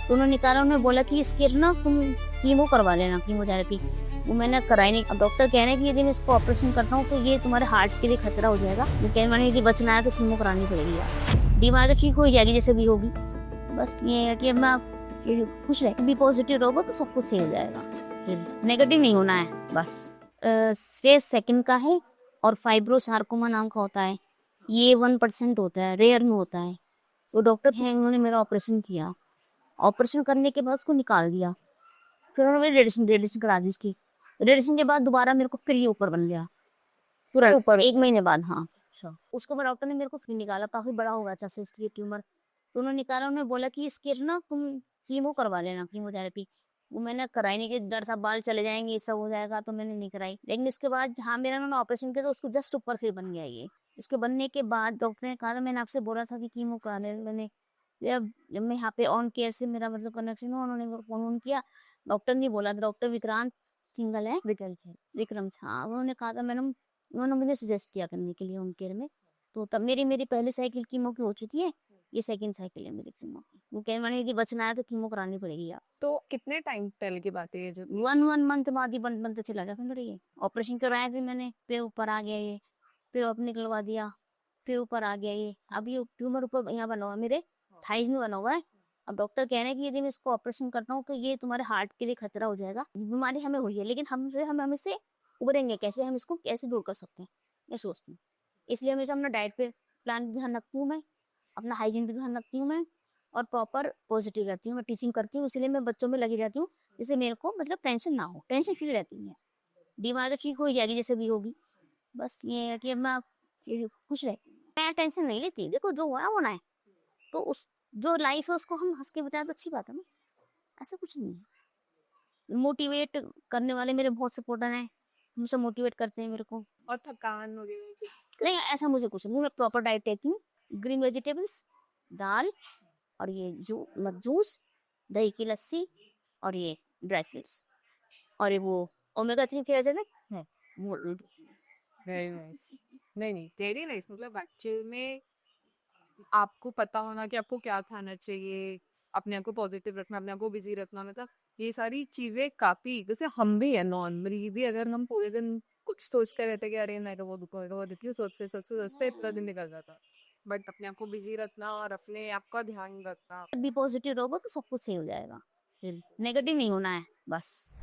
तो उन्होंने कहा, उन्होंने बोला कि इसके ना तुम कीमो करवा लेना, कीमोथेरेपी। वो मैंने कराई नहीं। अब डॉक्टर कह रहे हैं कि यदि मैं इसको ऑपरेशन करता हूँ तो ये तुम्हारे हार्ट के लिए खतरा हो जाएगा। वो कह रहे यदि बचना है तो कीमो करानी पड़ेगी यार। बीमारी ठीक हो जाएगी जैसे भी होगी। बस ये है कि अब मैं फिर खुश रहे, बी पॉजिटिव रहोगे तो सब कुछ सही हो जाएगा। फिर नेगेटिव नहीं होना है बस। स्टेज सेकंड का है और फाइब्रोसार्कोमा नाम का होता है। ये 1% होता है, रेयर में होता है। तो डॉक्टर हैं, उन्होंने मेरा ऑपरेशन किया। ऑपरेशन करने के बाद उसको निकाल दिया। फिर उन्होंने रेडिएशन रेडिएशन करा दी उसकी। रेडिएशन के बाद दोबारा मेरे को फिर ये ऊपर बन गया, तुरंत ऊपर 1 महीने बाद। हाँ, अच्छा। उसको मैं डॉक्टर ने मेरे को फिर निकाला, काफी बड़ा हो गया था इसलिए ट्यूमर। तो उन्होंने निकाला, उन्होंने बोला कि इसके ना तुम कीमो करवा लेना, कीमोथेरेपी। वो मैंने कराई नहीं कि डर सा बाल चले जाएंगे, ये सब हो जाएगा, तो मैंने नहीं कराई। लेकिन इसके बाद जहाँ मेरा उन्होंने ऑपरेशन किया तो उसको जस्ट ऊपर फिर बन गया ये। इसके बनने के बाद डॉक्टर ने कहा था, मैंने आपसे बोला था कि कीमो कराने। मैंने जब मैं यहाँ पे ऑन केयर से मेरा मतलब कनेक्शन हुआ, उन्होंने मेरे को फोन किया। डॉक्टर ने बोला था, डॉक्टर विक्रांत सिंगल है, विक्रम। हाँ, उन्होंने कहा था मैडम, उन्होंने मुझे सजेस्ट किया करने के लिए होम केयर में। तो तब मेरी मेरी पहली साइकिल कीमो की हो चुकी है, ये सेकंड साइकिल है मेरी कीमो की। वो कह रहे कि बचना है तो कीमो करानी पड़ेगी यार। तो कितने टाइम पहले की बात है ये जो? वन मंथ बाद ही बनते चला गया। फिर मेरा ये ऑपरेशन करवाया, फिर मैंने, फिर ऊपर आ गया ये। फिर अब निकलवा दिया, फिर ऊपर आ गया ये। अब ये ट्यूमर ऊपर यहाँ बना हुआ है, मेरे थाइज में बना हुआ है। अब डॉक्टर कह रहे हैं कि यदि मैं इसको ऑपरेशन करता हूँ तो ये तुम्हारे हार्ट के लिए खतरा हो जाएगा। बीमारी हमें हुई है, लेकिन हम इससे उबरेंगे कैसे, हम इसको कैसे दूर कर सकते हैं, मैं सोचती हूँ। इसलिए हमेशा अपना डाइट पे प्लान भी ध्यान रखती हूँ मैं, अपना हाइजीन भी ध्यान रखती हूँ मैं, और प्रॉपर पॉजिटिव रहती हूँ। मैं टीचिंग करती हूँ, इसलिए मैं बच्चों में लगी रहती हूँ, जिससे मेरे को मतलब टेंशन ना हो, टेंशन फ्री रहती हूँ मैं। बीमारी तो ठीक हो ही जाएगी जैसे भी होगी। बस ये है कि अब मैं फिर खुश रह, मैं टेंशन नहीं लेती। देखो जो होना है, तो उस जो लाइफ है उसको हम हंस के बताए तो अच्छी बात है ना। ऐसा कुछ नहीं है। मोटिवेट करने वाले मेरे बहुत सपोर्टर हैं, हमसे मोटिवेट करते हैं मेरे को। और थकान वगैरह की? नहीं, ऐसा मुझे कुछ नहीं। मैं प्रॉपर डाइट लेती हूँ, ग्रीन वेजिटेबल्स, दाल, और ये जूस, दही की लस्सी, और ये ड्राई फ्रूट्स, और ये वो ओमेगा 3 की वजह है वो। Very nice. नहीं नहीं, वेरी नाइस। मतलब एक्चुअल में आपको पता होना कि आपको क्या खाना चाहिए, अपने आप को पॉजिटिव रखना, अपने आप को बिजी रखना, मतलब ये सारी चीजें काफी, जैसे हम भी है नॉर्मली भी, अगर हम पूरे दिन कुछ सोचते रहते कि अरे मैं तो वो दुखोगा वो दुखी, सोचते पूरा दिन निकल जाता। बट अपने आप को बिजी रखना और अपने आप का ध्यान रखना। बी पॉजिटिव रहोगे तो सब कुछ सही हो जाएगा। फिर नेगेटिव नहीं होना है बस।